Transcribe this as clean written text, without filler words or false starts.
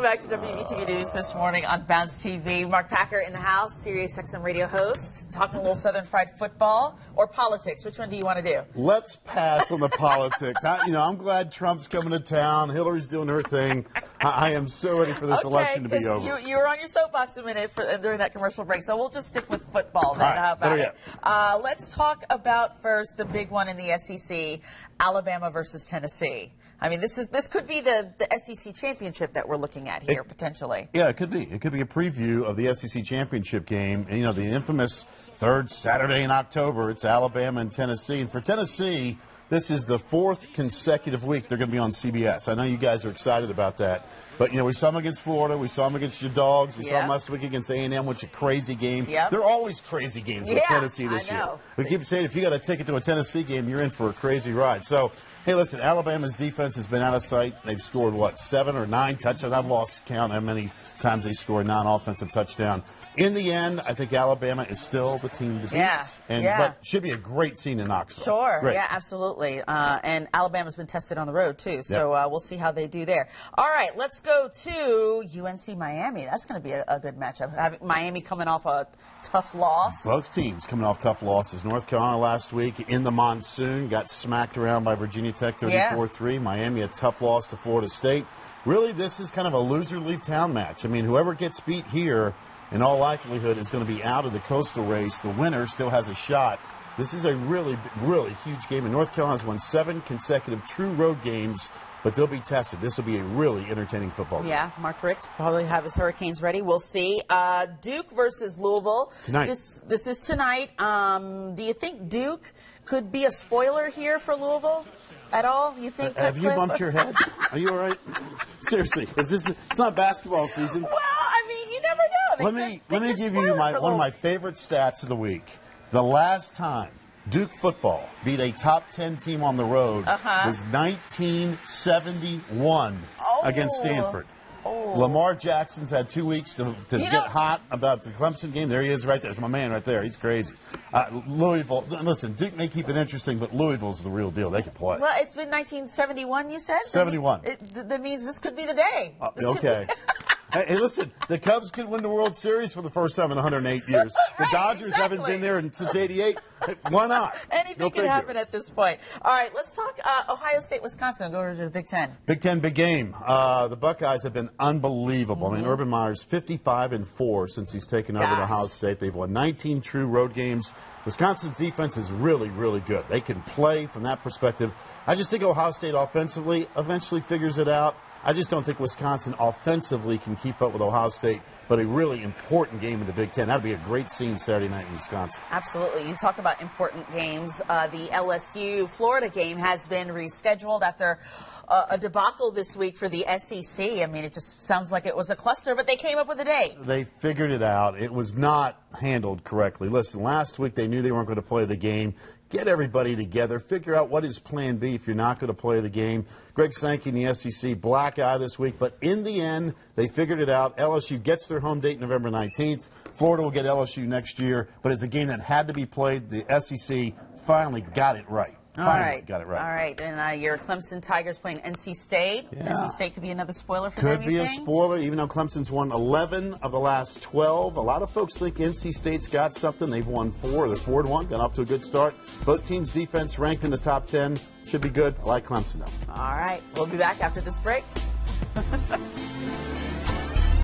Back to WBTV News this morning on Bounce TV. Mark Packer in the house, Sirius XM radio host, talking a little Southern Fried Football or politics. Which one do you want to do? Let's pass on the politics. I'm glad Trump's coming to town. Hillary's doing her thing. I am so ready for this election to be over. You were on your soapbox a minute during that commercial break, so we'll just stick with football then. All right, How about it? yet. Let's talk about first the big one in the SEC, Alabama versus Tennessee. I mean, this could be the SEC championship that we're looking at here, potentially. Yeah, it could be. It could be a preview of the SEC championship game. And, the infamous third Saturday in October, it's Alabama and Tennessee. And for Tennessee, this is the fourth consecutive week they're going to be on CBS. I know you guys are excited about that. But, we saw them against Florida. We saw them against your Dogs. We saw them last week against A&M, which is a crazy game. Yep. They're always crazy games with Tennessee this year. We keep saying if you got a ticket to a Tennessee game, you're in for a crazy ride. So, hey, listen, Alabama's defense has been out of sight. They've scored, 7 or 9 touchdowns? I've lost count how many times they scored non-offensive touchdown. In the end, I think Alabama is still the team to beat. But should be a great scene in Knoxville. Sure. Great. Yeah, absolutely. And Alabama's been tested on the road, too. So we'll see how they do there. All right, let's go to UNC Miami. That's going to be a good matchup. Having Miami coming off a tough loss. Both teams coming off tough losses. North Carolina last week in the monsoon got smacked around by Virginia Tech 34-3. Miami a tough loss to Florida State. Really, this is kind of a loser-leave town match. I mean, whoever gets beat here, in all likelihood, is going to be out of the Coastal race. The winner still has a shot. This is a really, really huge game. And North Carolina's won 7 consecutive true road games, but they'll be tested. This will be a really entertaining football game. Yeah, Mark Richt probably have his Hurricanes ready. We'll see. Duke versus Louisville. Tonight. This is tonight. Do you think Duke could be a spoiler here for Louisville at all? You think? Have you bumped your head? Are you all right? Seriously, it's not basketball season. Well, I mean, you never know. Let me give you one of my favorite stats of the week. The last time Duke football beat a top 10 team on the road was 1971 against Stanford. Lamar Jackson's had 2 weeks to get hot about the Clemson game. There he is right there. It's my man right there. He's crazy. Louisville, listen, Duke may keep it interesting, but Louisville's the real deal. They can play. Well, it's been 1971, you said? 71. That means this could be the day. Okay. Hey, listen, the Cubs could win the World Series for the first time in 108 years. The Dodgers haven't been there since '88. Why not? Anything can happen at this point. All right, let's talk Ohio State, Wisconsin. Go over to the Big Ten. Big Ten, big game. The Buckeyes have been unbelievable. I mean, Urban Meyer's 55-4 since he's taken over Ohio State. They've won 19 true road games. Wisconsin's defense is really, really good. They can play from that perspective. I just think Ohio State offensively eventually figures it out. I just don't think Wisconsin offensively can keep up with Ohio State, but a really important game in the Big Ten. That would be a great scene Saturday night in Wisconsin. Absolutely. You talk about important games. The LSU-Florida game has been rescheduled after a debacle this week for the SEC. I mean, it just sounds like it was a cluster, but they came up with a date. They figured it out. It was not handled correctly. Listen, last week they knew they weren't going to play the game. Get everybody together. Figure out what is plan B if you're not going to play the game. Greg Sankey in the SEC, black eye this week. But in the end, they figured it out. LSU gets their home date November 19th. Florida will get LSU next year. But it's a game that had to be played. The SEC finally got it right. Got it right. All right. And your Clemson Tigers playing NC State. Yeah. NC State could be another spoiler for them, Could be a spoiler, even though Clemson's won 11 of the last 12. A lot of folks think NC State's got something. They've won 4. They're 4-1. Got off to a good start. Both teams' defense ranked in the top 10. Should be good. I like Clemson, though. All right. We'll be back after this break.